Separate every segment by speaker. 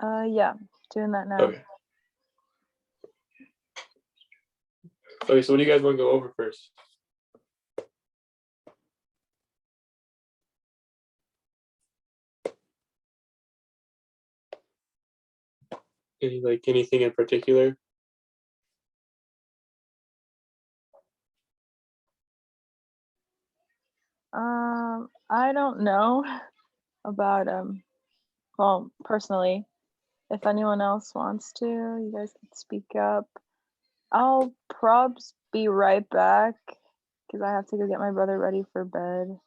Speaker 1: Yeah, doing that now.
Speaker 2: Okay. Okay, so what do you guys want to go over first? Anything in particular?
Speaker 1: I don't know about well, personally, if anyone else wants to, you guys can speak up. I'll probs be right back because I have to go get my brother ready for bed.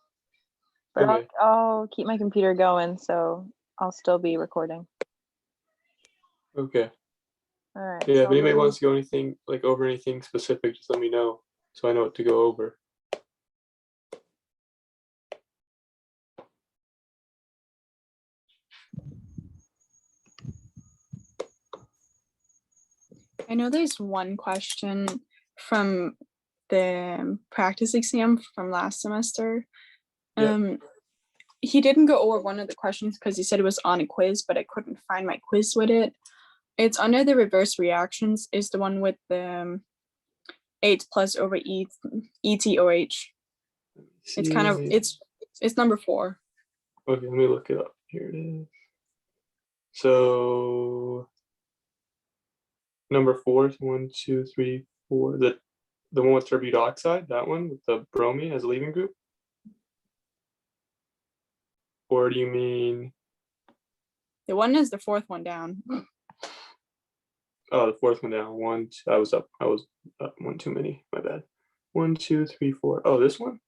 Speaker 1: But
Speaker 2: Okay.
Speaker 1: I'll keep my computer going, so I'll still be recording.
Speaker 2: Okay.
Speaker 1: All right.
Speaker 2: Yeah,
Speaker 1: so
Speaker 2: if anybody wants to go over anything specific, just let me know so I know what to go over.
Speaker 3: I know there's one question from the practice exam from last semester.
Speaker 2: Yeah.
Speaker 3: He didn't go over one of the questions because he said it was on a quiz, but I couldn't find my quiz with it. It's under the reverse reactions, is the one with the 8 plus over ETOH. It's kind of, it's number 4.
Speaker 2: Okay, let me look it up. Here it is. So number 4 is 1, 2, 3, 4. The one with turbid oxide, that one with the bromine as a leaving group? Or do you mean?
Speaker 3: The one is the 4th one down.
Speaker 2: Oh, the 4th one down. 1, 2, I was up one too many. My bad. 1, 2, 3, 4. Oh, this one?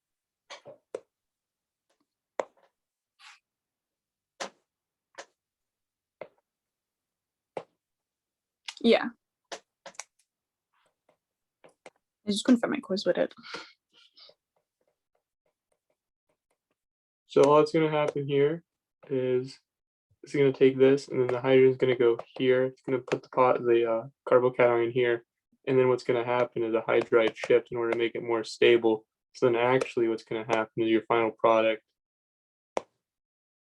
Speaker 3: Yeah. I just couldn't find my quiz with it.
Speaker 2: So all that's going to happen here is it's going to take this, and then the hydrogen is going to go here. It's going to put the carbocation in here, and then what's going to happen is a hydride shift in order to make it more stable. So then actually what's going to happen is your final product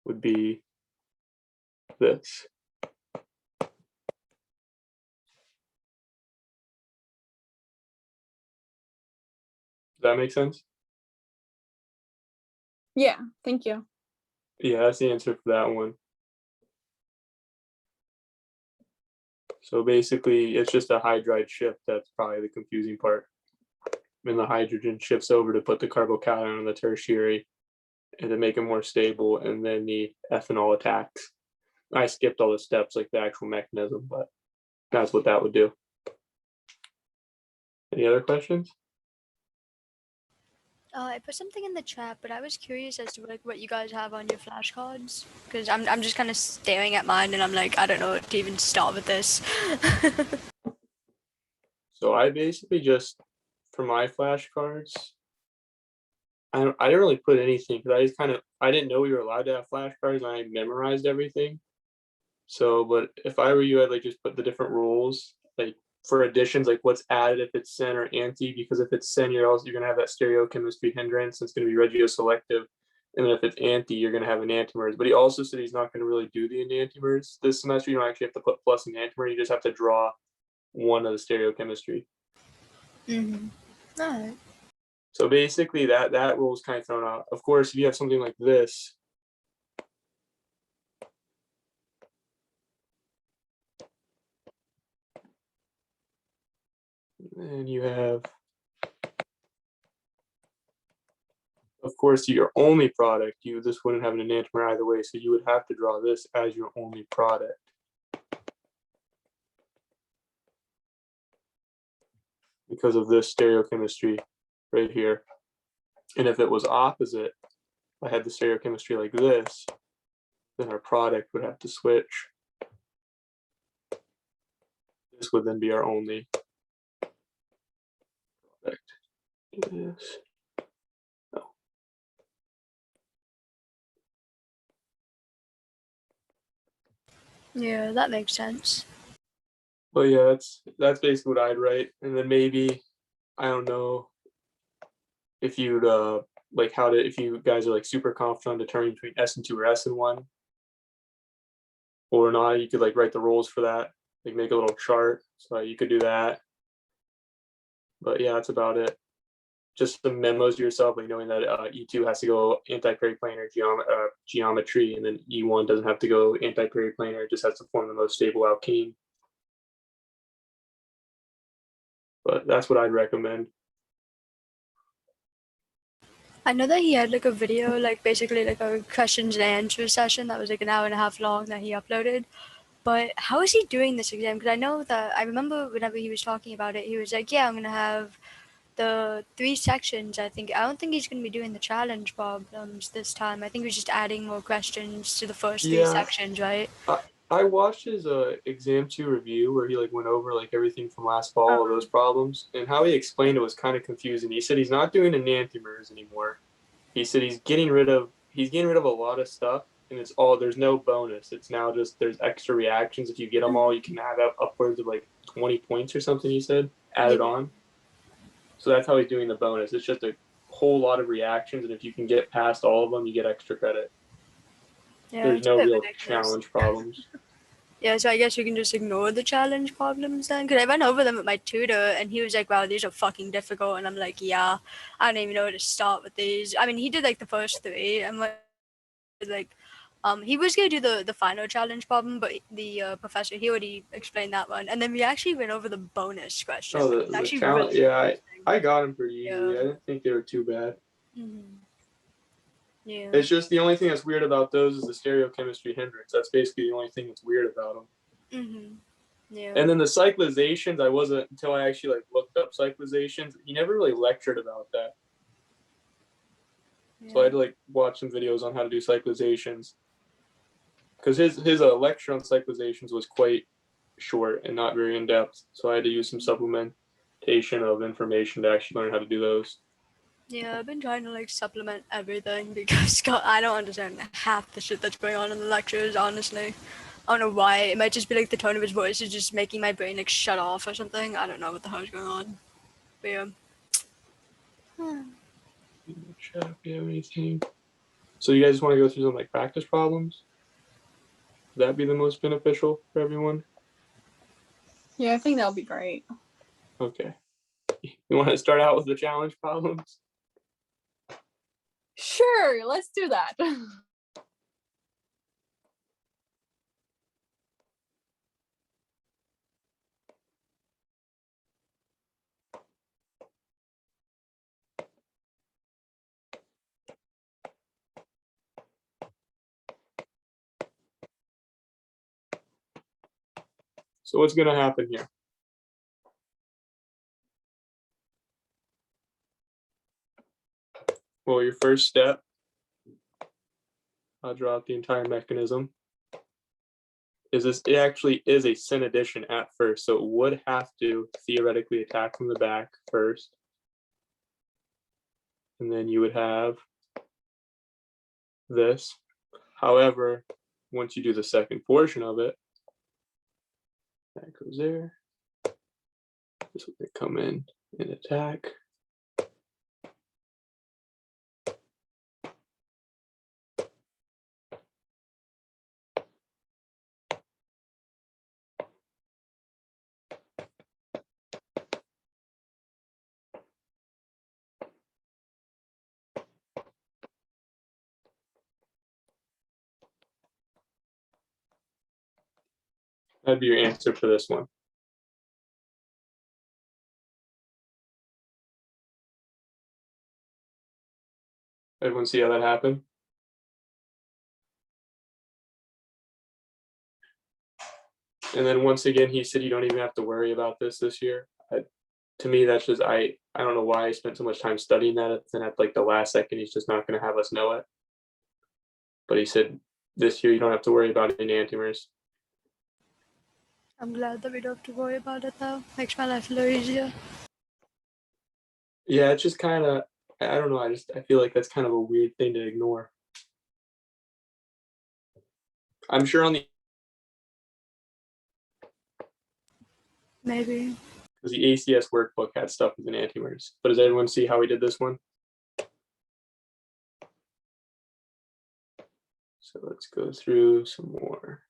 Speaker 2: would be this. Does that make sense?
Speaker 3: Yeah, thank you.
Speaker 2: Yeah, that's the answer for that one. So basically, it's just a hydride shift. That's probably the confusing part. And the hydrogen shifts over to put the carbocation on the tertiary and to make it more stable, and then the ethanol attacks. I skipped all the steps, like the actual mechanism, but that's what that would do. Any other questions?
Speaker 4: I put something in the chat, but I was curious as to like what you guys have on your flashcards, because I'm just kind of staring at mine and I'm like, I don't know what to even start with this.
Speaker 2: So I basically just, for my flashcards, I didn't really put anything because I didn't know we were allowed to have flashcards, and I memorized everything. So, but if I were you, I'd like just put the different rules, like for additions, like what's added if it's sen or anti, because if it's sen, you're gonna have that stereochemistry hindrance. It's gonna be regioselective, and then if it's anti, you're gonna have enantiomers. But he also said he's not gonna really do the enantiomers this semester. You don't actually have to put plus enantiomer. You just have to draw one of the stereochemistry.
Speaker 4: Mm-hmm. All right.
Speaker 2: So basically, that rule is kind of thrown out. Of course, if you have something like this, and you have, of course, your only product, this wouldn't have an enantiomer either way, so you would have to draw this as your only product. Because of this stereochemistry right here. And if it was opposite, if I had the stereochemistry like this, then our product would have to switch. This would then be our only product. Yes. No.
Speaker 4: Yeah, that makes sense.
Speaker 2: But yeah, that's basically what I'd write. And then maybe, I don't know if you'd if you guys are like super confident on determining between SN2 or SN1. or not. You could like write the rules for that, like make a little chart. So you could do that. But yeah, that's about it. Just the memos to yourself, like knowing that E2 has to go anti-periplanar geometry, and then E1 doesn't have to go anti-periplanar, it just has to form the most stable alkene. But that's what I'd recommend.
Speaker 4: I know that he had like a video, like basically like a questions and answers session that was like an hour and a half long that he uploaded. But how is he doing this exam? Because I know that I remember whenever he was talking about it, he was like, "Yeah, I'm gonna have the 3 sections." I don't think he's gonna be doing the challenge problems this time. I think he's just adding more questions to the first 3 sections, right?
Speaker 2: I watched his exam 2 review where he like went over like everything from last fall, those problems, and how he explained it was kind of confusing. He said he's not doing enantiomers anymore. He said he's getting rid of a lot of stuff, and there's no bonus. It's now just there's extra reactions. If you get them all, you can have upwards of like 20 points or something. He said added on. So that's how he's doing the bonus. It's just a whole lot of reactions, and if you can get past all of them, you get extra credit.
Speaker 4: Yeah,
Speaker 2: There's
Speaker 4: it's a
Speaker 2: no
Speaker 4: bit
Speaker 2: real
Speaker 4: ridiculous.
Speaker 2: challenge problems.
Speaker 4: Yeah, so I guess we can just ignore the challenge problems then. Because I went over them with my tutor and he was like, "Wow, these are fucking difficult." And I'm like, "Yeah, I don't even know where to start with these." I mean, he did like the first 3. I'm like, he was going to do the final challenge problem, but the professor, he already explained that one. And then we actually went over the bonus question.
Speaker 2: Oh,
Speaker 4: It's
Speaker 2: the
Speaker 4: actually
Speaker 2: challenge.
Speaker 4: really
Speaker 2: Yeah,
Speaker 4: interesting.
Speaker 2: I got them pretty easily.
Speaker 4: Yeah.
Speaker 2: I didn't think they were too bad.
Speaker 4: Yeah.
Speaker 2: It's just the only thing that's weird about those is the stereochemistry hindrance. That's basically the only thing that's weird about them.
Speaker 4: Yeah.
Speaker 2: And then the cyclizations, I wasn't until I actually like looked up cyclizations. He never really lectured about that. So I had to like watch some videos on how to do cyclizations. Because his lecture on cyclizations was quite short and not very in depth. So I had to use some supplementation of information to actually learn how to do those.
Speaker 4: Yeah, I've been trying to like supplement everything because I don't understand half the shit that's going on in the lectures, honestly. I don't know why. It might just be like the tone of his voice is just making my brain like shut off or something. I don't know what the hell's going on. But yeah.
Speaker 2: Chat if you have anything. So you guys want to go through some like practice problems? Would that be the most beneficial for everyone?
Speaker 3: Yeah, I think that'll be great.
Speaker 2: Okay. You want to start out with the challenge problems?
Speaker 3: Sure, let's do that.
Speaker 2: So what's going to happen here? Well, your first step, I'll draw out the entire mechanism, is this, it actually is a syn addition at first, so it would have to theoretically attack from the back first. And then you would have this. However, once you do the second portion of it, that goes there. This would come in and attack. That'd be your answer for this one. Everyone see how that happened? And then once again, he said you don't even have to worry about this year. To me, that's just, I don't know why I spent so much time studying that. Then at like the last second, he's just not going to have us know it. But he said this year you don't have to worry about enantiomers.
Speaker 4: I'm glad that we don't have to worry about it though. Makes my life a little easier.
Speaker 2: Yeah, it's just kind of, I don't know. I feel like that's kind of a weird thing to ignore. I'm sure on the
Speaker 4: Maybe.
Speaker 2: because the ACS workbook had stuff with enantiomers. But does everyone see how we did this one? So let's go through some more.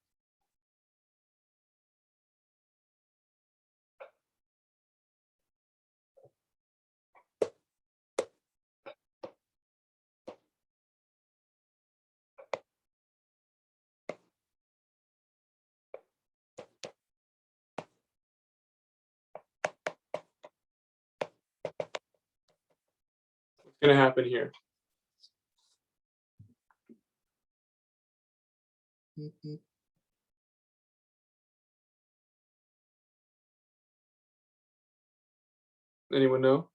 Speaker 2: Gonna happen here. Anyone know?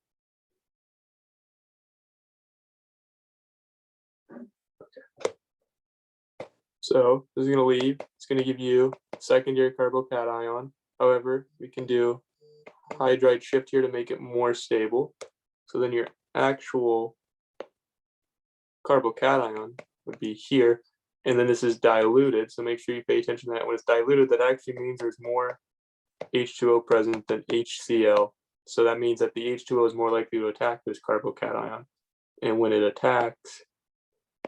Speaker 2: Okay. So this is gonna leave. It's gonna give you secondary carbocation. However, we can do hydride shift here to make it more stable. So then your actual carbocation would be here. And then this is diluted. So make sure you pay attention to that. When it's diluted, that actually means there's more H2O present than HCl. So that means that the H2O is more likely to attack this carbocation. And when it attacks,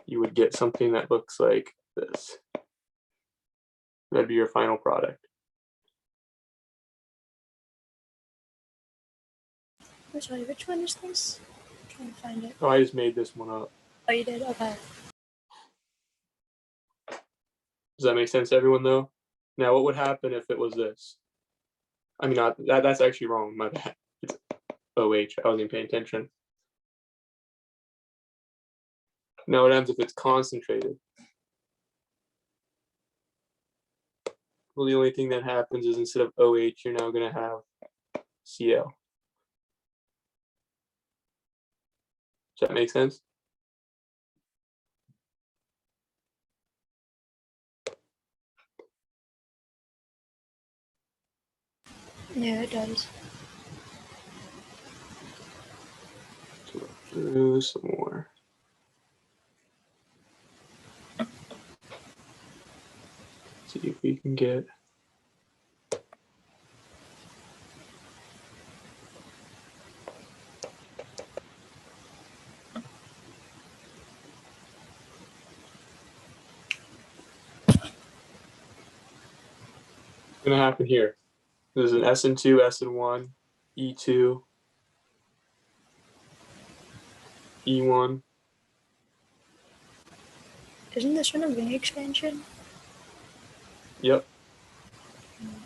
Speaker 2: you would get something that looks like this. That'd be your final product.
Speaker 4: Oh, sorry, which one is this? I'm trying to find it.
Speaker 2: Oh, I just made this one up.
Speaker 4: Oh, you did? Okay.
Speaker 2: Does that make sense to everyone though? Now, what would happen if it was this? I mean, that's actually wrong, my bad. It's OH, I wasn't even paying attention. Now what happens if it's concentrated? Well, the only thing that happens is instead of OH, you're now gonna have Cl. Does that make sense?
Speaker 4: Yeah, it does.
Speaker 2: So through some more. See if we can get. It's gonna happen here. There's an SN2, SN1, E2, E1.
Speaker 4: Isn't this one a ring expansion?
Speaker 2: Yep.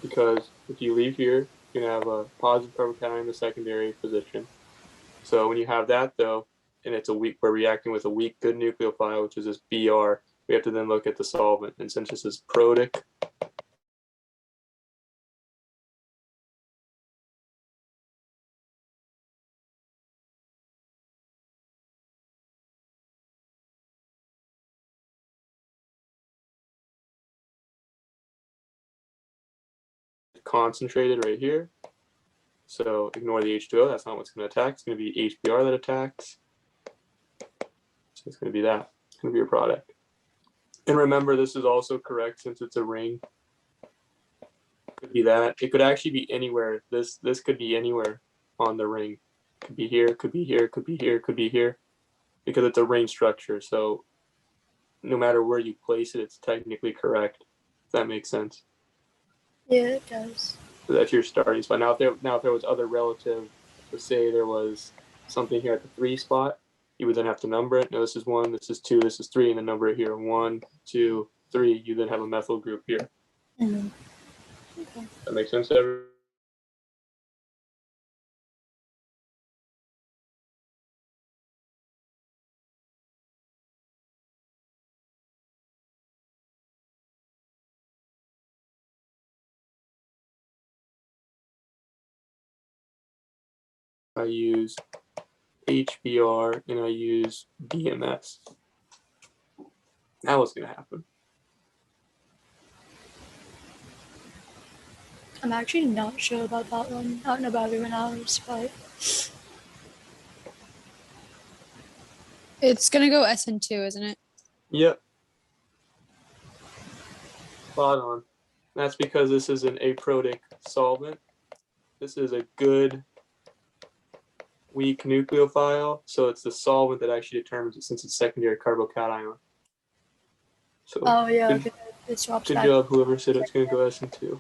Speaker 2: Because if you leave here, you're gonna have a positive carbocation in the secondary position. So when you have that though, and it's a weak, we're reacting with a weak good nucleophile, which is this Br, we have to then look at the solvent. And since this is protic, concentrated right here. So ignore the H2O, that's not what's gonna attack. It's gonna be HBr that attacks. So it's gonna be that, it's gonna be your product. And remember, this is also correct since it's a ring. Could be that. It could actually be anywhere. This could be anywhere on the ring. Could be here, could be here, could be here, could be here. Because it's a ring structure. So no matter where you place it, it's technically correct. If that makes sense.
Speaker 4: Yeah, it does.
Speaker 2: So that's your starting spot. Now if there was other relative, let's say there was something here at the 3 spot, you would then have to number it. No, this is 1, this is 2, this is 3, and then number it here. 1, 2, 3. You then have a methyl group here.
Speaker 4: Mm-hmm. Okay.
Speaker 2: That makes sense to everyone? I use HBr and I use BMS. Now what's going to happen?
Speaker 4: I'm actually not sure about that one. I don't know about everyone else, but
Speaker 5: It's gonna go SN2, isn't it?
Speaker 2: Yep. Spot on. That's because this is an aprotic solvent. This is a good weak nucleophile, so it's the solvent that actually determines it since it's secondary carbocation. So
Speaker 4: oh yeah,
Speaker 2: good,
Speaker 4: okay. It swaps
Speaker 2: good
Speaker 4: back.
Speaker 2: job, whoever said it's going to go SN2.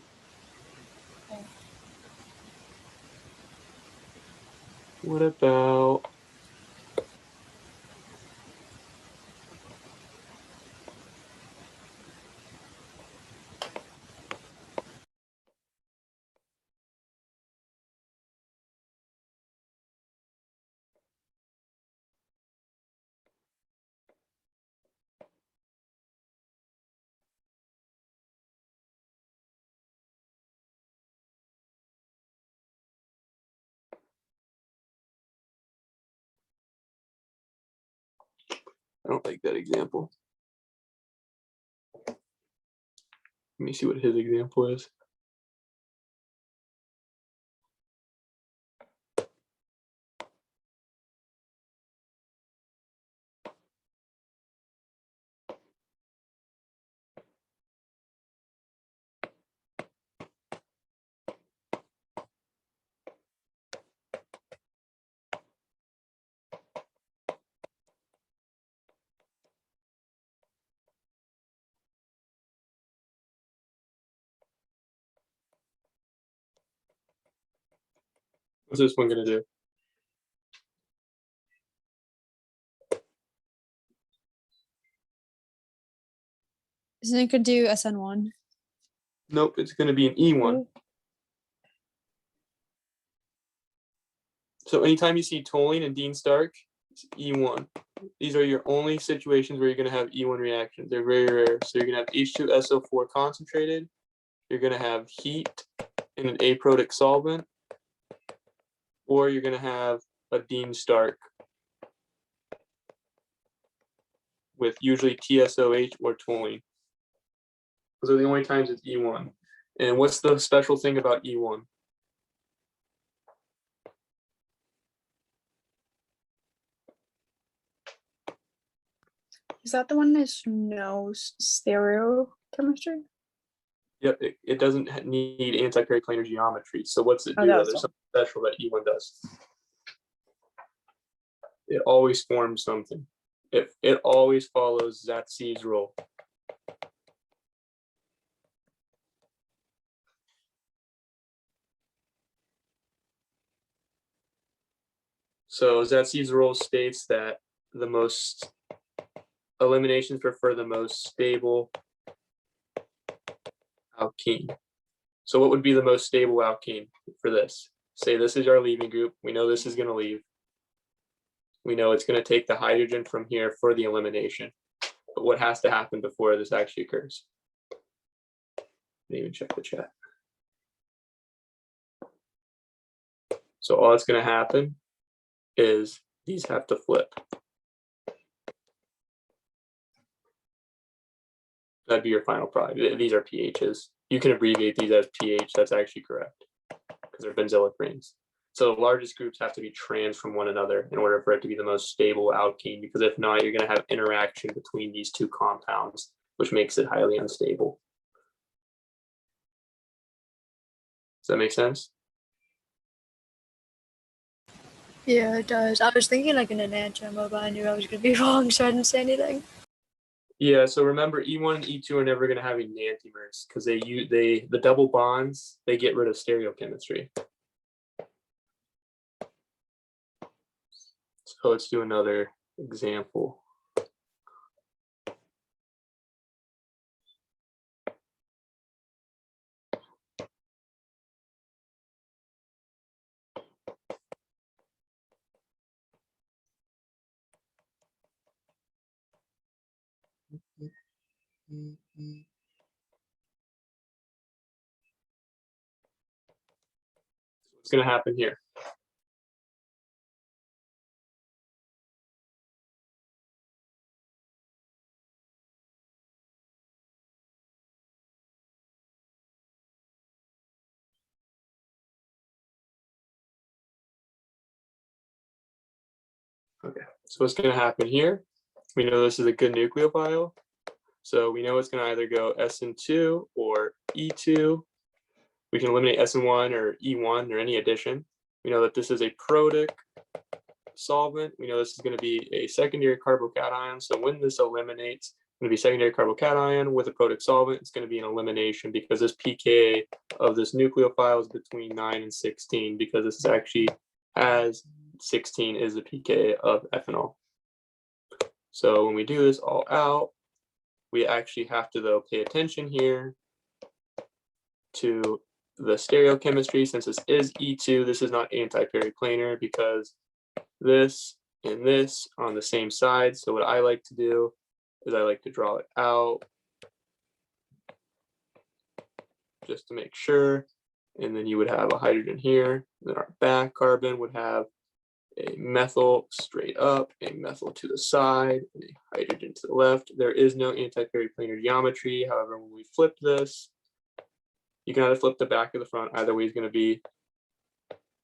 Speaker 2: What about don't like that example. Let me see what his example is. What's this one gonna do?
Speaker 5: Isn't it gonna do SN1?
Speaker 2: Nope, it's gonna be an E1. So anytime you see tolling and Dean Stark, it's E1. These are your only situations where you're going to have E1 reactions. They're very rare. So you're going to have H2SO4 concentrated. You're going to have heat in an aprotic solvent. Or you're going to have a Dean Stark with usually TSOH or tolling. Those are the only times it's E1. And what's the special thing about E1?
Speaker 3: Is that the one that's no stereochemistry?
Speaker 2: Yep, it doesn't need anti-periplanar geometry. So what's it
Speaker 3: Oh,
Speaker 2: do?
Speaker 3: that
Speaker 2: Though?
Speaker 3: was
Speaker 2: There's
Speaker 3: all.
Speaker 2: something special that E1 does. It always forms something. It always follows Zatzi's rule. So Zatzi's rule states that the most eliminations prefer the most stable alkene. So what would be the most stable alkene for this? Say this is our leaving group. We know this is going to leave. We know it's going to take the hydrogen from here for the elimination. But what has to happen before this actually occurs? Didn't even check the chat. So all that's going to happen is these have to flip. That'd be your final product. These are pHs. You can abbreviate these as pH. That's actually correct because they're benzoic rings. So the largest groups have to be trans from one another in order for it to be the most stable alkene, because if not, you're going to have interaction between these two compounds, which makes it highly unstable. Does that make sense?
Speaker 4: Yeah, it does. I was thinking like an enantiomer, but I knew I was going to be wrong, so I didn't say anything.
Speaker 2: Yeah, so remember E1 and E2 are never going to have enantiomers because the double bonds, they get rid of stereochemistry. So let's do another example. What's going to happen here? Okay, so what's going to happen here? We know this is a good nucleophile. So we know it's going to either go SN2 or E2. We can eliminate SN1 or E1 or any addition. We know that this is a protic solvent. We know this is going to be a secondary carbocation. So when this eliminates, it's going to be secondary carbocation with a protic solvent. It's going to be an elimination because this pKa of this nucleophile is between 9 and 16, because this is actually has 16 is the pKa of ethanol. So when we do this all out, we actually have to, though, pay attention here to the stereochemistry. Since this is E2, this is not anti-periplanar because this and this are on the same side. So what I like to do is I like to draw it out just to make sure. And then you would have a hydrogen here. Then our back carbon would have a methyl straight up, a methyl to the side, and a hydrogen to the left. There is no anti-periplanar geometry. However, when we flip this, you can either flip the back or the front. Either way is going to be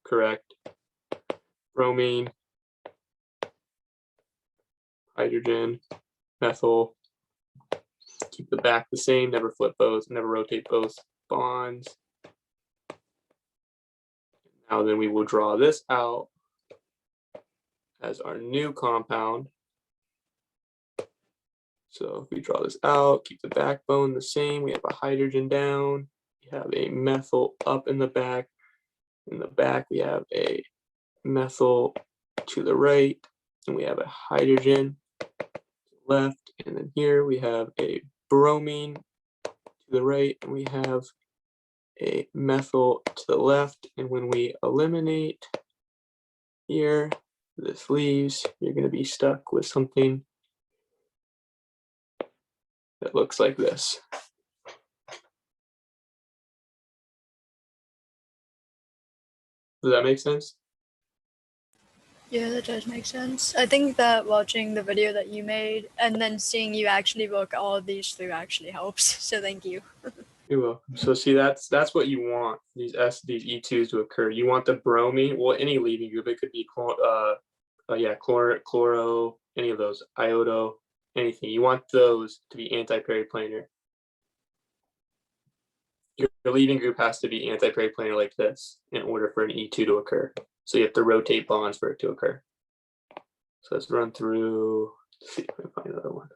Speaker 2: correct. Bromine, hydrogen, methyl. Keep the back the same, never flip both, never rotate both bonds. Now then we will draw this out as our new compound. So if we draw this out, keep the backbone the same, we have a hydrogen down, we have a methyl up in the back. In the back we have a methyl to the right, and we have a hydrogen to the left, and then here we have a bromine to the right, and we have a methyl to the left. And when we eliminate here, this leaves, you're going to be stuck with something that looks like this. Does that make sense?
Speaker 4: Yeah, that does make sense. I think that watching the video that you made and then seeing you actually work all of these through actually helps. So thank you.
Speaker 2: You're welcome. So see, that's what you want, these E2s to occur. You want the bromine, well, any leaving group, it could be chloro, any of those, iodo, anything. You want those to be anti-periplanar. Your leaving group has to be anti-periplanar like this in order for an E2 to occur. So you have to rotate bonds for it to occur. So let's run through, let's see if I can find another one.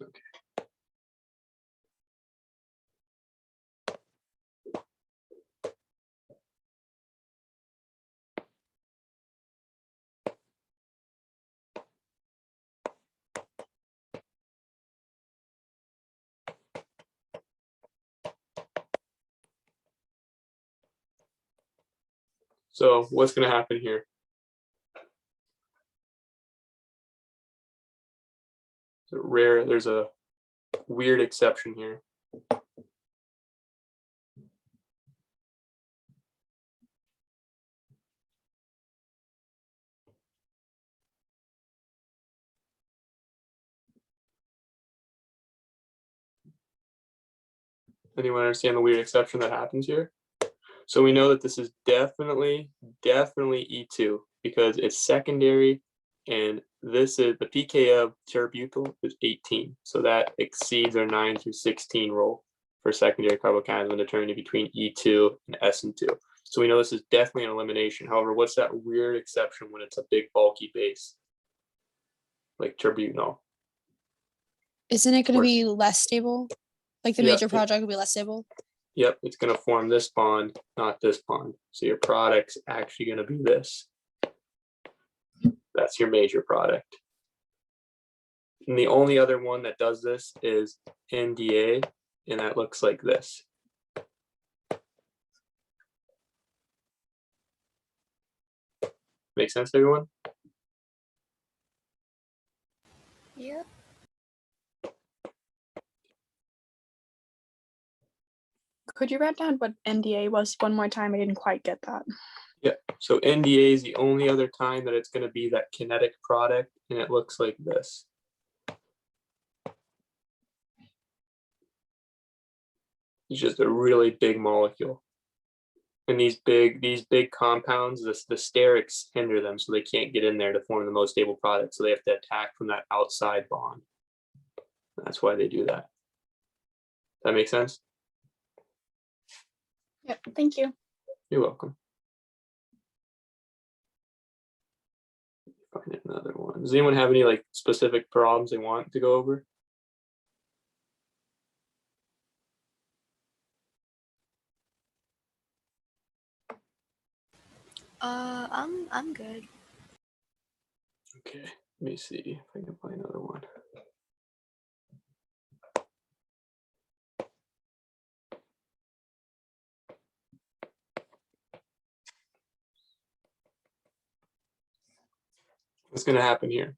Speaker 2: Okay. So what's going to happen here? There's a weird exception here. Anyone understand the weird exception that happens here? So we know that this is definitely E2 because it's secondary, and this is the pK of terbutyl is 18. So that exceeds our 9 through 16 rule for secondary carbocations when determining between E2 and SN2. So we know this is definitely an elimination. However, what's that weird exception when it's a big bulky base like terbutyl?
Speaker 5: Isn't it going to be less stable? Like the
Speaker 2: Yeah.
Speaker 5: major project will be less stable?
Speaker 2: Yep, it's going to form this bond, not this bond. So your product's actually going to be this. That's your major product. And the only other one that does this is NDA, and that looks like this. Make sense to everyone?
Speaker 4: Yep.
Speaker 3: Could you write down what NDA was one more time? I didn't quite get that.
Speaker 2: Yeah, so NDA is the only other time that it's going to be that kinetic product, and it looks like this. It's just a really big molecule. And these big compounds, the sterics hinder them, so they can't get in there to form the most stable product. So they have to attack from that outside bond. That's why they do that. That make sense?
Speaker 3: Yep, thank you.
Speaker 2: You're welcome. Find another one. Does anyone have any like specific problems they want to go over?
Speaker 4: I'm good.
Speaker 2: Okay, let me see if I can find another one. What's going to happen here?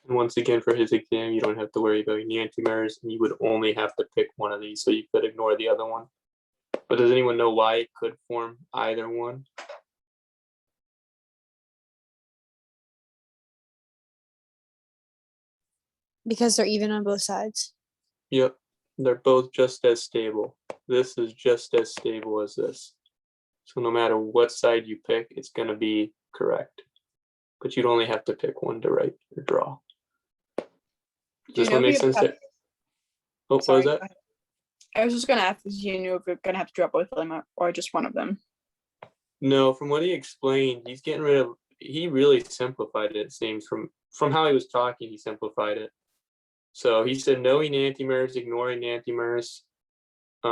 Speaker 2: And once again, for his exam, you don't have to worry about enantiomers, and you would only have to pick one of these, so you could ignore the other one. But does anyone know why it could form either one?
Speaker 5: Because they're even on both sides.
Speaker 2: Yep, they're both just as stable. This is just as stable as this. So no matter what side you pick, it's going to be correct. But you'd only have to pick one to write or draw. Does this one make sense? Oh, what was that?
Speaker 3: I was just gonna ask, do you know if you're gonna have to drop both of them or just one of them?
Speaker 2: No, from what he explained, he's getting rid of. He really simplified it. It seems from how he was talking, he simplified it. So he said no enantiomers, ignore enantiomers.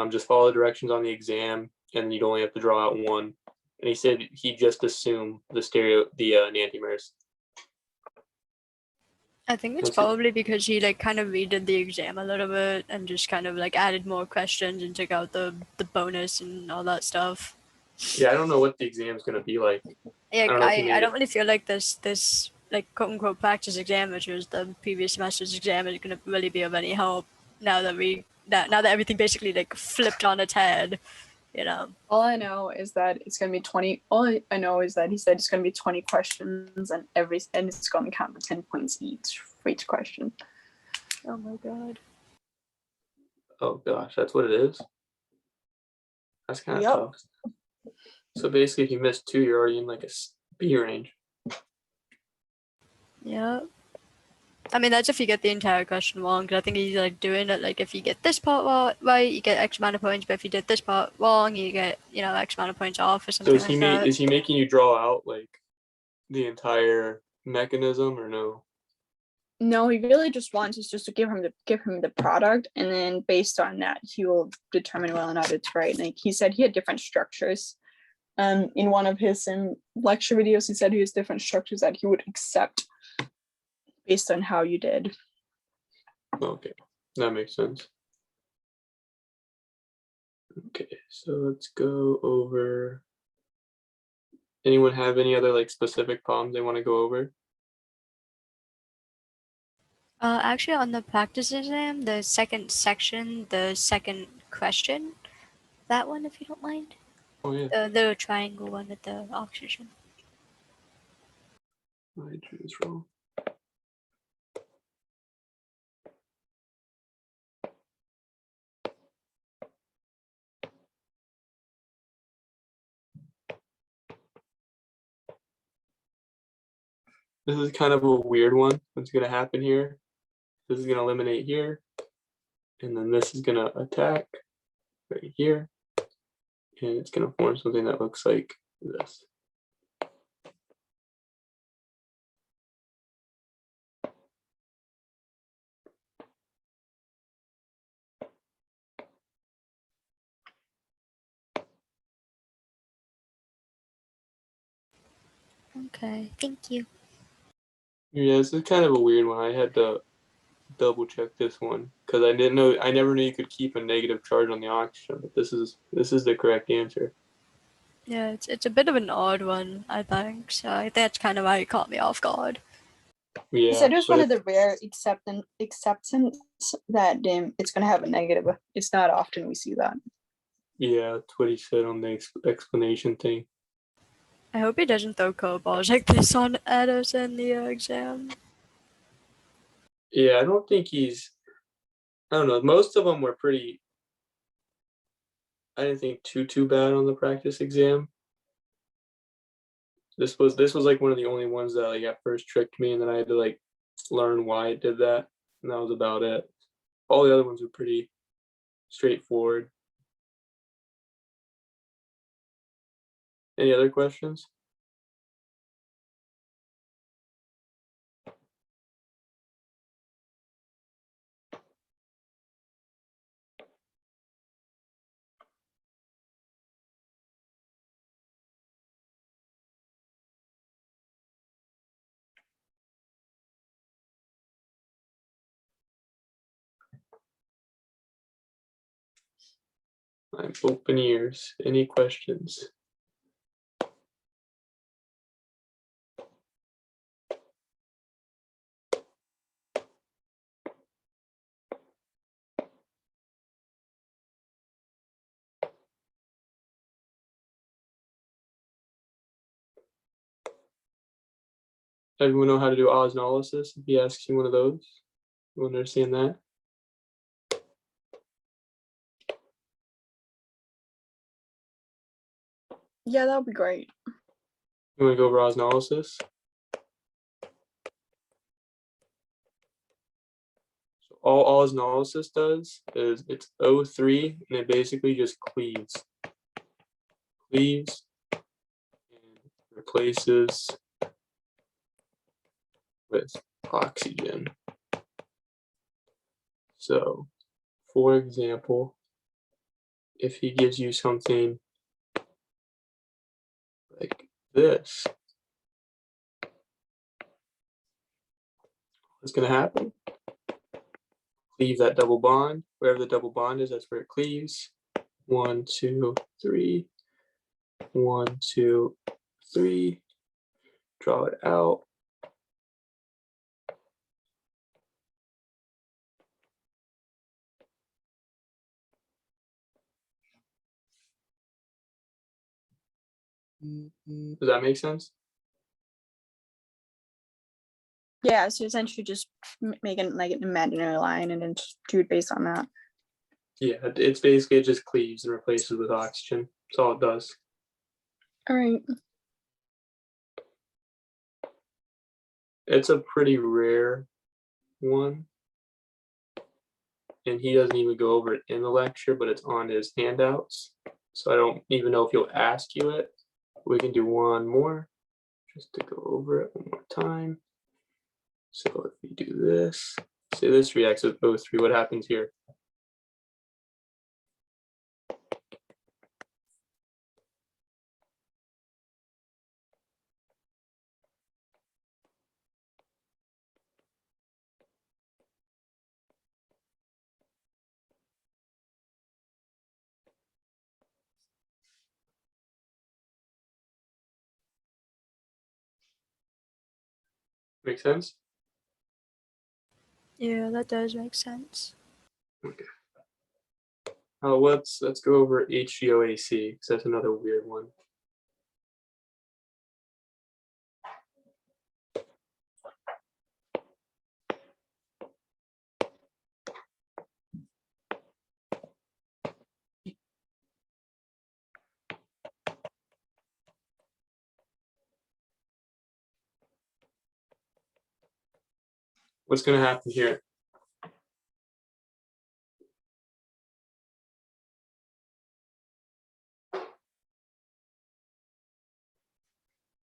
Speaker 2: Just follow the directions on the exam, and you'd only have to draw out one. And he said he just assumed the enantiomers.
Speaker 4: I think it's
Speaker 2: That's it.
Speaker 4: probably because he like kind of redid the exam a little bit and just kind of like added more questions and took out the bonus and all that stuff.
Speaker 2: Yeah, I don't know what the exam's gonna be like.
Speaker 4: Yeah,
Speaker 2: don't know if he made
Speaker 4: I
Speaker 2: it-
Speaker 4: don't really feel like this like quote unquote practice exam, which was the previous semester's exam, is gonna really be of any help now that everything basically like flipped on its head, you know.
Speaker 3: All I know is that it's gonna be 20. All I know is that he said it's gonna be 20 questions and it's gonna count 10 points each for each question.
Speaker 4: Oh my god.
Speaker 2: Oh gosh, that's what it is. That's kind of
Speaker 3: Yep.
Speaker 2: tough. So basically, if you miss two, you're already in like a B range.
Speaker 4: Yeah. I mean, that's if you get the entire question wrong, because I think he's like doing it like if you get this part right, you get X amount of points, but if you did this part wrong, you get, X amount of points off or
Speaker 2: So
Speaker 4: something
Speaker 2: is he
Speaker 4: like that.
Speaker 2: is he making you draw out like the entire mechanism or no?
Speaker 3: No, he really just wants us just to give him the product, and then based on that, he will determine whether or not it's right. Like he said, he had different structures. In one of his lecture videos, he said he has different structures that he would accept based on how you did.
Speaker 2: Okay, that makes sense. Okay, so let's go over. Anyone have any other like specific problems they want to go over?
Speaker 4: Actually, on the practice exam, the second section, the second question, that one, if you don't mind,
Speaker 2: Oh yeah,
Speaker 4: the triangle one with the oxygen.
Speaker 2: I choose wrong. This is kind of a weird one. What's going to happen here? This is going to eliminate here. And then this is going to attack right here. And it's going to form something that looks like this.
Speaker 4: Okay, thank you.
Speaker 2: Yeah, this is kind of a weird one. I had to double check this one because I never knew you could keep a negative charge on the oxygen, but this is the correct answer.
Speaker 4: Yeah, it's a bit of an odd one, I think. So I think that's kind of why it caught me off guard.
Speaker 2: Yeah,
Speaker 3: He said it was
Speaker 2: but
Speaker 3: one of the rare acceptance that it's going to have a negative. It's not often we see that.
Speaker 2: yeah, that's what he said on the explanation thing.
Speaker 4: I hope he doesn't throw curveballs like this at us in the exam.
Speaker 2: Yeah, I don't think I don't know. Most of them were pretty. I didn't think too bad on the practice exam. This was like one of the only ones that like at first tricked me, and then I had to like learn why it did that, and that was about it. All the other ones were pretty straightforward. Any other questions? I'm open ears. Any questions? Everyone know how to do osmolysis? If he asks you one of those, you understand that?
Speaker 3: Yeah, that would be great.
Speaker 2: You want to go over osmolysis? So all osmolysis does is it's O3, and it basically just cleaves and replaces with oxygen. So, for example, if he gives you something like this, what's going to happen? Cleave that double bond. Wherever the double bond is, that's where it cleaves. 1, 2, 3. 1, 2, 3. Draw it out. Does that make sense?
Speaker 3: Yeah, so essentially just making like an imaginary line and then just do it based on that.
Speaker 2: Yeah, it's basically it just cleaves and replaces with oxygen. That's all it does.
Speaker 3: All right.
Speaker 2: It's a pretty rare one. And he doesn't even go over it in the lecture, but it's on his handouts. So I don't even know if he'll ask you it. We can do one more just to go over it one more time. So if we do this, say this reacts with O3, what happens here? Make sense?
Speaker 4: Yeah, that does make sense.
Speaker 2: Okay. Let's go over HGOAC, because that's another weird one. What's going to happen here?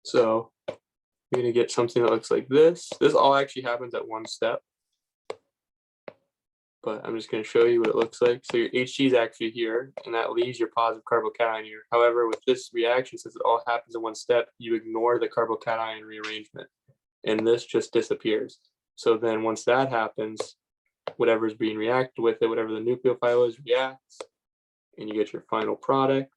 Speaker 2: So you're going to get something that looks like this. This all actually happens at one step. But I'm just going to show you what it looks like. So your HG is actually here, and that leaves your positive carbocation here. However, with this reaction, since it all happens in one step, you ignore the carbocation rearrangement, and this just disappears. So then once that happens, whatever is being reacted with it, whatever the nucleophile is, reacts, and you get your final product,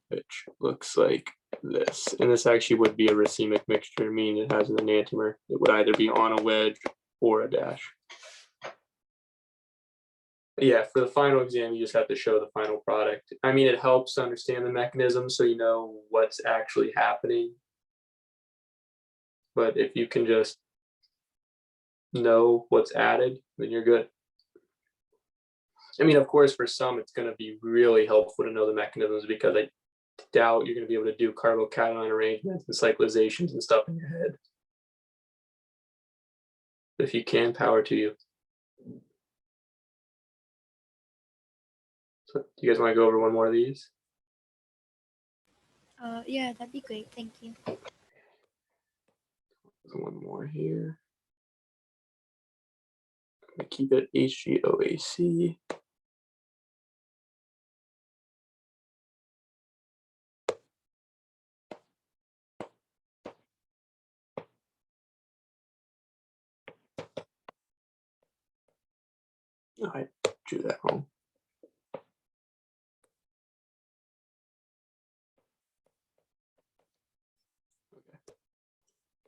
Speaker 2: which looks like this. And this actually would be a racemic mixture, meaning it has an enantiomer. It would either be on a wedge or a dash. Yeah, for the final exam, you just have to show the final product. I mean, it helps to understand the mechanism so you know what's actually happening. But if you can just know what's added, then you're good. I mean, of course, for some, it's going to be really helpful to know the mechanisms because I doubt you're going to be able to do carbocation arrangements and cyclizations and stuff in your head. But if you can, power to you. So, do you guys want to go over one more of these?
Speaker 4: Yeah, that'd be great. Thank you.
Speaker 2: There's one more here. I'm going to keep it HGOAC. Oh, I drew that wrong.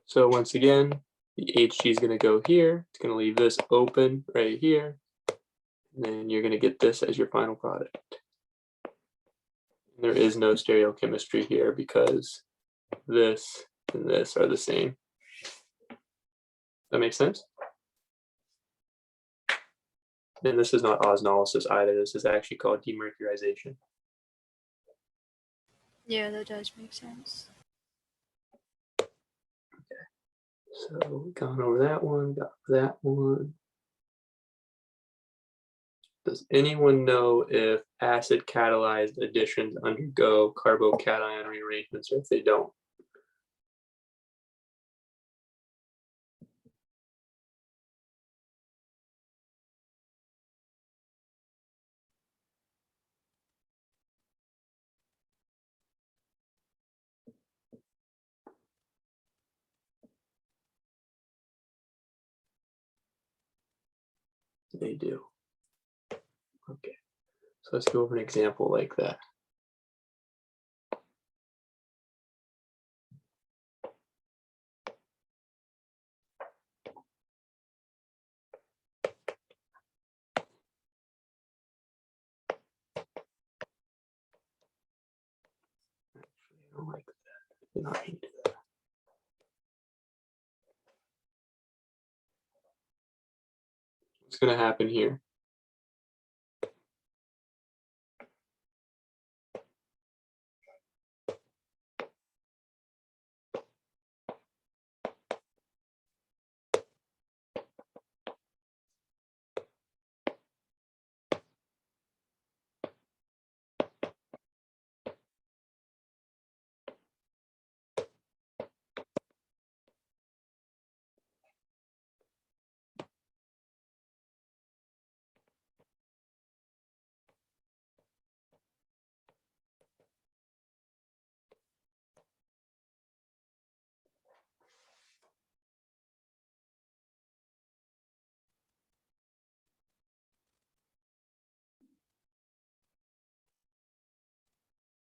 Speaker 2: So once again, the HG is going to go here. It's going to leave this open right here. And then you're going to get this as your final product. There is no stereochemistry here because this and this are the same. That makes sense? And this is not osmolysis either. This is actually called demercurization.
Speaker 4: Yeah, that does make sense.
Speaker 2: So we've gone over that one, got that one. Does anyone know if acid catalyzed additions undergo carbocation rearrangements or if they don't? They do. Okay, so let's go over an example like that. I don't like that. I did not mean to do that. What's going to happen here?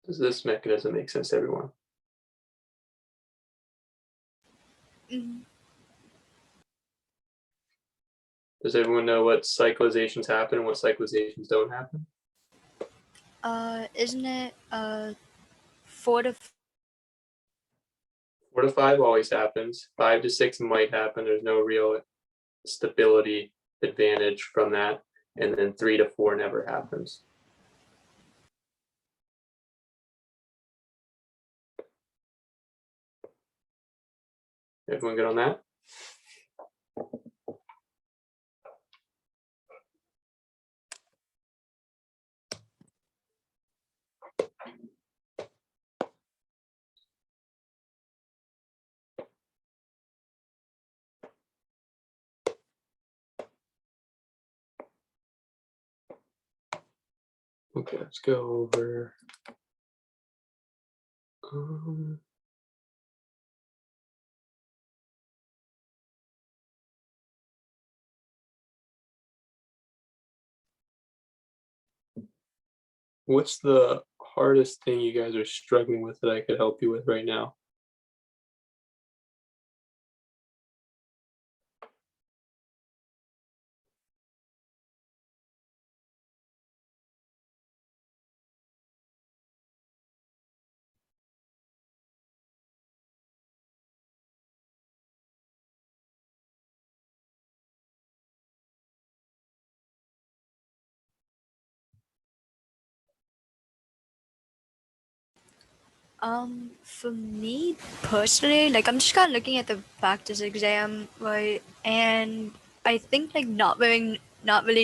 Speaker 2: Does this mechanism make sense to everyone?
Speaker 4: Mhm.
Speaker 2: Does everyone know what cyclizations happen and what cyclizations don't happen?
Speaker 4: Isn't it 4 to
Speaker 2: 4 to 5 always happens. 5 to 6 might happen. There's no real stability advantage from that. And then 3 to 4 never happens. Everyone good on that? Okay, let's go over. What's the hardest thing you guys are struggling with that I could help you with right now?
Speaker 4: For me personally, like I'm just kind of looking at the practice exam, right? And I think like not really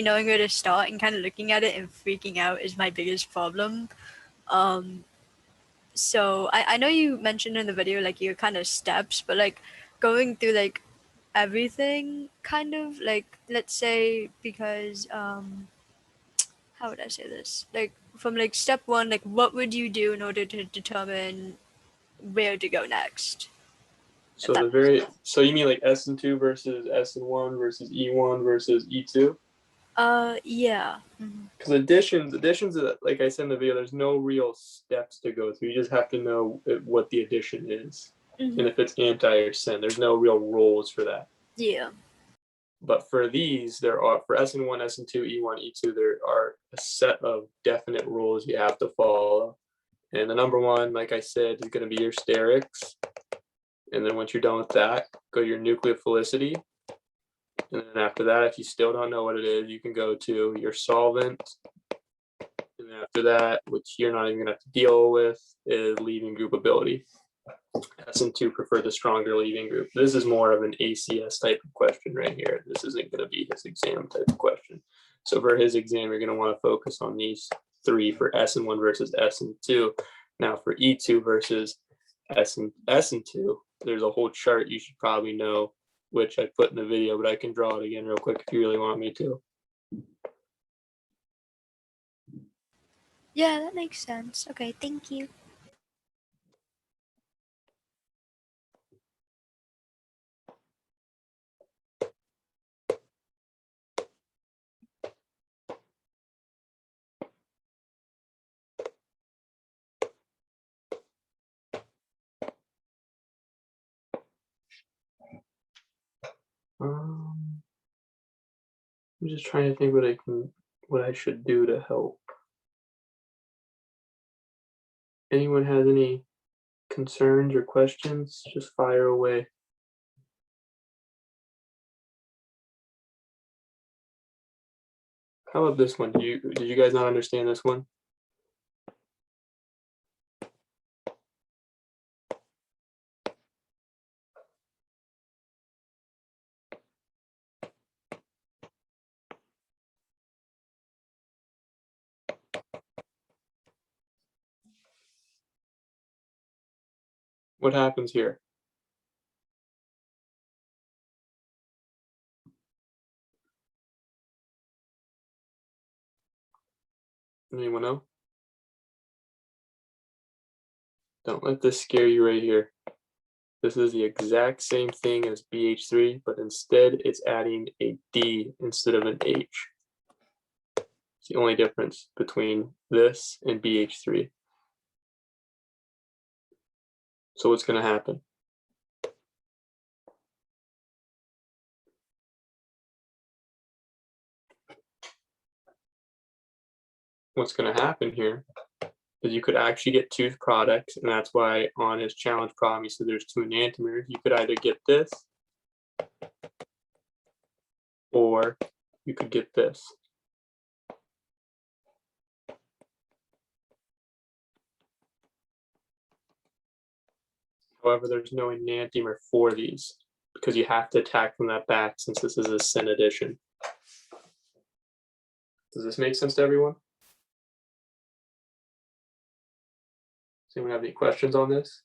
Speaker 4: knowing where to start and kind of looking at it and freaking out is my biggest problem. Um, so I know you mentioned in the video like your kind of steps, but like going through like everything kind of like let's say because how would I say this? Like from like step one, like what would you do in order to determine where to go next? If
Speaker 2: So
Speaker 4: that
Speaker 2: the very so you mean like SN2 versus SN1 versus E1 versus E2?
Speaker 4: Yeah.
Speaker 2: Because additions, like I said in the video, there's no real steps to go through. You just have to know what the addition is, and if it's anti or syn. There's no real rules for that.
Speaker 4: Yeah.
Speaker 2: But for these, there are for SN1, SN2, E1, E2, there are a set of definite rules you have to follow. And the number one, like I said, is going to be your sterics. And then once you're done with that, go to your nucleophilicity. And then after that, if you still don't know what it is, you can go to your solvent. And then after that, which you're not even gonna have to deal with, is leaving group ability. SN2 prefer the stronger leaving group. This is more of an ACS type of question right here. This isn't gonna be his exam type of question. So for his exam, you're gonna wanna focus on these three for SN1 versus SN2. Now for E2 versus SN2, there's a whole chart you should probably know, which I put in the video, but I can draw it again real quick if you really want me to.
Speaker 4: Yeah, that makes sense. Okay, thank you.
Speaker 2: I'm just trying to think what I should do to help. Anyone has any concerns or questions? Just fire away. How about this one? Did you guys not understand this one? What happens here? Anyone know? Don't let this scare you right here. This is the exact same thing as BH3, but instead it's adding a D instead of an H. It's the only difference between this and BH3. So what's going to happen? What's going to happen here is you could actually get two products, and that's why on his challenge problem he said there's two enantiomers. You could either get this, or you could get this. However, there's no enantiomer for these because you have to attack from that back since this is a syn addition. Does this make sense to everyone? Does anyone have any questions on this?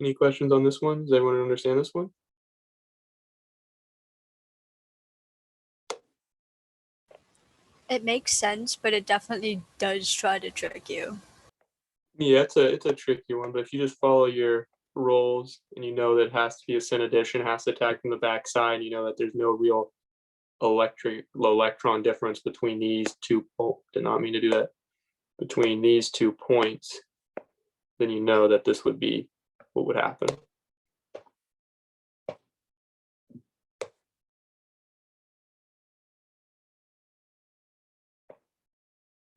Speaker 2: Any questions on this one? Does everyone understand this one?
Speaker 4: It makes sense, but it definitely does try to trick you.
Speaker 2: Yeah, it's a tricky one, but if you just follow your rules and you know that it has to be a syn addition, has to attack from the backside, and you know that there's no real electron difference between these two. Oh, did not mean to do that. Between these 2 points, then you know that this would be what would happen.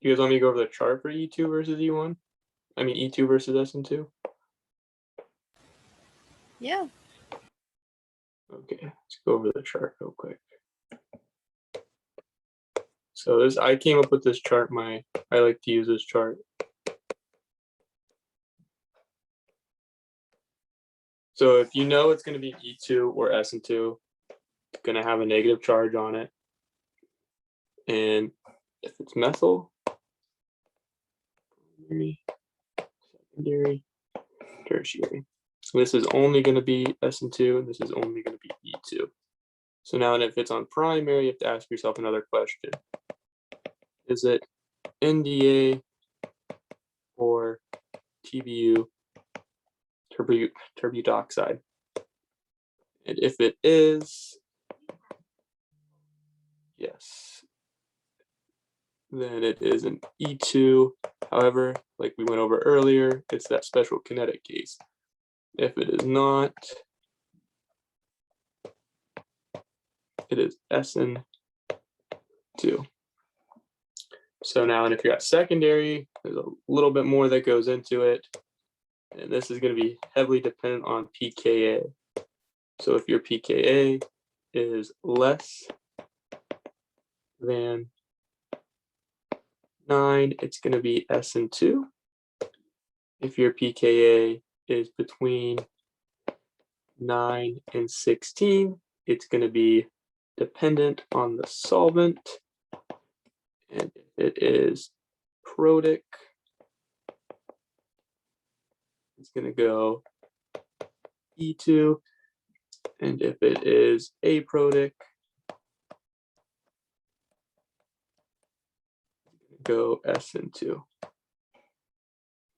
Speaker 2: You guys want me to go over the chart for E2 versus E1? I mean E2 versus SN2?
Speaker 4: Yeah.
Speaker 2: Okay, let's go over the chart real quick. So this, I came up with this chart. I like to use this chart. So if you know it's going to be E2 or SN2, it's going to have a negative charge on it. And if it's methyl, primary, secondary, tertiary. So this is only going to be SN2, and this is only going to be E2. So now if it's on primary, you have to ask yourself another question. Is it NDA or TBU, terbutoxide? And if it is, yes, then it is an E2. However, like we went over earlier, it's that special kinetic case. If it is not, it is SN2. So now, and if you're at secondary, there's a little bit more that goes into it. And this is going to be heavily dependent on pKa. So if your pKa is less than 9, it's going to be SN2. If your pKa is between 9 and 16, it's going to be dependent on the solvent. And if it is protic, it's going to go E2. And if it is aprotic, go SN2.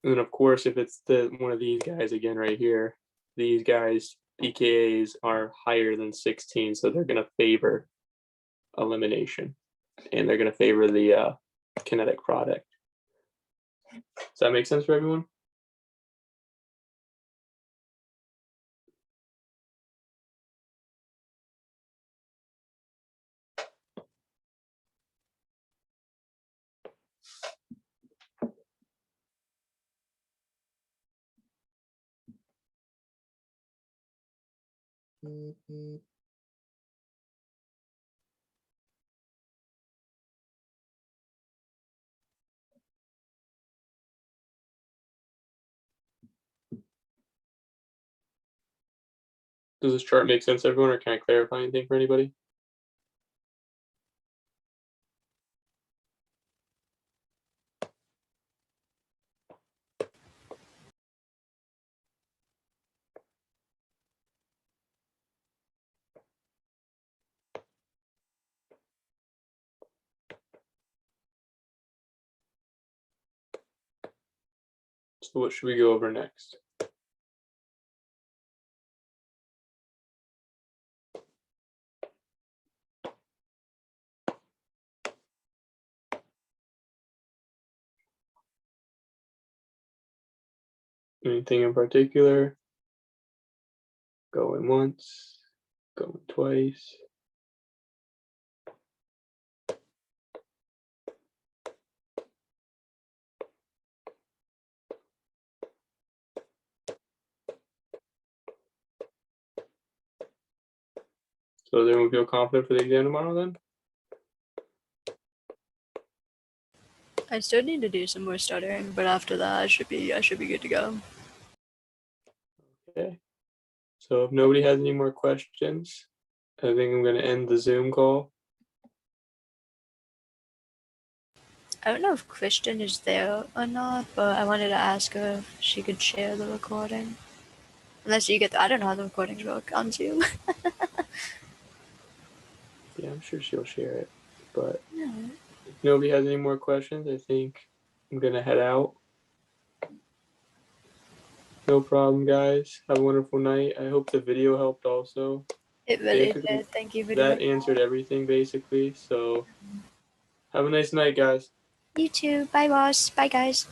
Speaker 2: And then of course, if it's one of these guys again right here, these guys pKa's are higher than 16, so they're going to favor elimination, and they're going to favor the kinetic product. Does that make sense for everyone? Does this chart make sense, everyone, or can I clarify anything for anybody? So what should we go over next? Anything in particular? Going once, going twice. So does everyone feel confident for the exam tomorrow then?
Speaker 4: I still need to do some more stuttering, but after that, I should be good to go.
Speaker 2: Okay. So if nobody has any more questions, I think I'm going to end the Zoom call.
Speaker 4: I don't know if Kristen is there or not, but I wanted to ask her if she could share the recording. Unless you get I don't know how the recordings work on Zoom.
Speaker 2: Yeah, I'm sure she'll share it. But
Speaker 4: No.
Speaker 2: if nobody has any more questions, I think I'm going to head out. No problem, guys. Have a wonderful night. I hope the video helped also.
Speaker 4: It really
Speaker 2: Basically,
Speaker 4: did. Thank you for
Speaker 2: that
Speaker 4: doing
Speaker 2: answered everything, basically. So have a nice night, guys.
Speaker 4: You too. Bye, boss. Bye, guys.